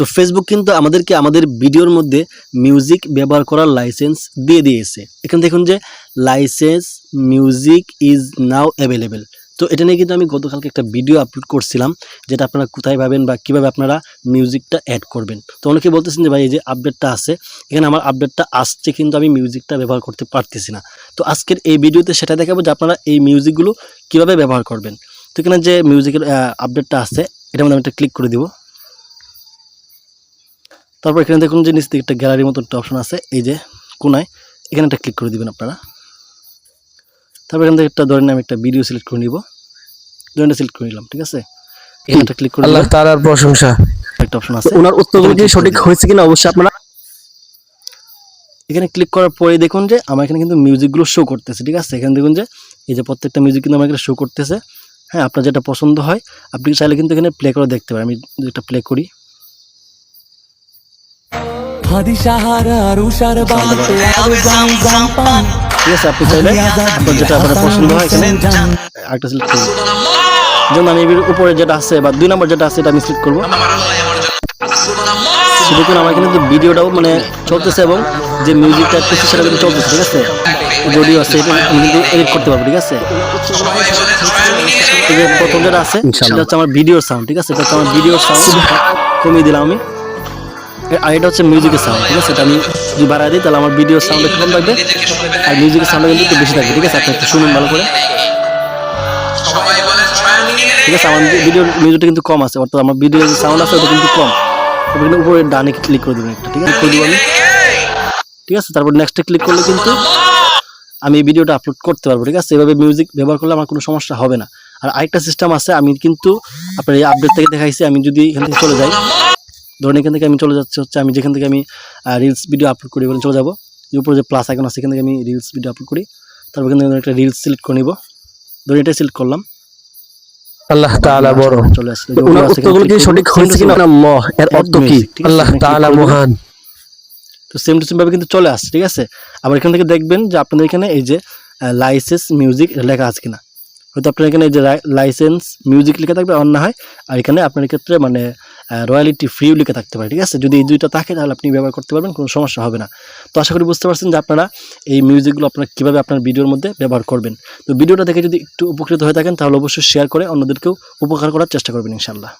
তো ফেসবুক কিন্তু আমাদেরকে আমাদের ভিডিওর মধ্যে মিউজিক ব্যবহার করার লাইসেন্স দিয়ে দিয়েছে। এখানে দেখুন যে licence music is now available. তো এটা নিয়ে কিন্তু আমি গতকালকে একটা ভিডিও আপলোড করছিলাম, যেটা আপনারা কোথায় পাবেন বা কীভাবে আপনারা মিউজিকটা অ্যাড করবেন। তো অনেকে বলতেছেন যে ভাই এই যে আপডেটটা আছে, এখানে আমার আপডেটটা আসছে কিন্তু আমি মিউজিকটা ব্যবহার করতে পারতেছি না। তো আজকের এই ভিডিওতে সেটা দেখাবো যে আপনারা এই মিউজিকগুলো কীভাবে ব্যবহার করবেন। তো এখানে যে মিউজিকের আপডেটটা আছে, এটার মধ্যে আমি একটা ক্লিক করে দিব। তারপর এখানে দেখুন যে নিচে একটা গ্যালারির মতো একটা অপশন আছে, এই যে কোনায়, এখানে একটা ক্লিক করে দিবেন আপনারা। তারপর এখান থেকে একটা ধরেন আমি একটা ভিডিও সিলেক্ট করে নিব, ধরেন সিলেক্ট করে নিলাম, ঠিক আছে। এখানে একটা ক্লিক করে আল্লাহ তাআলার প্রশংসা। একটা অপশন আছে, ওনার উত্তরগুলো কি সঠিক হয়েছে কিনা অবশ্যই আপনারা এখানে ক্লিক করার পরে দেখুন যে আমার এখানে কিন্তু মিউজিকগুলো শো করতেছে, ঠিক আছে। এখানে দেখুন যে এই যে প্রত্যেকটা মিউজিক কিন্তু আমার এখানে শো করতেছে। হ্যাঁ, আপনার যেটা পছন্দ হয় আপনি চাইলে কিন্তু এখানে প্লে করে দেখতে পারেন। আমি যেটা প্লে করি, ঠিক আছে, আপনি চাইলে আপনার যেটা আপনার পছন্দ হয় এখানে একটা সিলেক্ট করুন। যেমন আমি উপরে যেটা আছে বা 2 নম্বর যেটা আছে এটা আমি সিলেক্ট করবো। দেখুন আমার এখানে কিন্তু ভিডিওটাও মানে চলতেছে এবং যে মিউজিকটা করছে সেটা কিন্তু চলতেছে, ঠিক আছে। যদিও আছে এটা আমি কিন্তু এডিট করতে পারবো, ঠিক আছে। এই যে প্রথম যেটা আছে সেটা হচ্ছে আমার ভিডিওর সাউন্ড, ঠিক আছে। এটা হচ্ছে আমার ভিডিওর সাউন্ড, কমিয়ে দিলাম আমি। আর এটা হচ্ছে মিউজিকের সাউন্ড, ঠিক আছে। এটা আমি যদি বাড়াই দিই তাহলে আমার ভিডিওর সাউন্ড একটু কম থাকবে আর মিউজিকের সাউন্ড কিন্তু একটু বেশি থাকবে, ঠিক আছে। আপনি একটু শুনুন ভালো করে, ঠিক আছে। আমার ভিডিওর মিউজিকটা কিন্তু কম আছে, অর্থাৎ আমার ভিডিওর যে সাউন্ড আছে ওটা কিন্তু কম। তারপর কিন্তু উপরে ডানে ক্লিক করে দেবেন একটা, ঠিক আছে, করে দিব আমি, ঠিক আছে। তারপর নেক্সটে ক্লিক করলে কিন্তু আমি এই ভিডিওটা আপলোড করতে পারবো, ঠিক আছে। এভাবে মিউজিক ব্যবহার করলে আমার কোনো সমস্যা হবে না। আর আরেকটা সিস্টেম আছে, আমি কিন্তু আপনার এই আপডেট থেকে দেখাইছি। আমি যদি এখান থেকে চলে যাই, ধরুন এখান থেকে আমি চলে যাচ্ছি হচ্ছে আমি যেখান থেকে আমি রিলস ভিডিও আপলোড করি বলে চলে যাবো, উপরে যে প্লাস আইকন আছে এখান থেকে আমি রিলস ভিডিও আপলোড করি। তারপর এখান থেকে একটা রিলস সিলেক্ট করে নিব, ধরুন এটাই সিলেক্ট করলাম। আল্লাহ তাআলা বড়, চলে আসছে। ওনার উত্তরগুলো কি সঠিক হয়েছে কিনা এর অর্থ কি? আল্লাহ তাআলা মহান। তো সেম টু সেম ভাবে কিন্তু চলে আসছে, ঠিক আছে। আবার এখান থেকে দেখবেন যে আপনাদের এখানে এই যে লাইসেন্স মিউজিক লেখা আছে কিনা। হয়তো আপনার এখানে এই যে লাইসেন্স মিউজিক লেখা থাকবে, অন্য হয়। আর এখানে আপনার ক্ষেত্রে মানে রয়্যালিটি ফ্রি লেখা থাকতে পারে, ঠিক আছে। যদি এই দুইটা থাকে তাহলে আপনি ব্যবহার করতে পারবেন, কোনো সমস্যা হবে না। তো আশা করি বুঝতে পারছেন যে আপনারা এই মিউজিকগুলো আপনারা কীভাবে আপনার ভিডিওর মধ্যে ব্যবহার করবেন। তো ভিডিওটা দেখে যদি একটু উপকৃত হয়ে থাকেন তাহলে অবশ্যই শেয়ার করে অন্যদেরকেও উপকার করার চেষ্টা করবেন ইনশাআল্লাহ।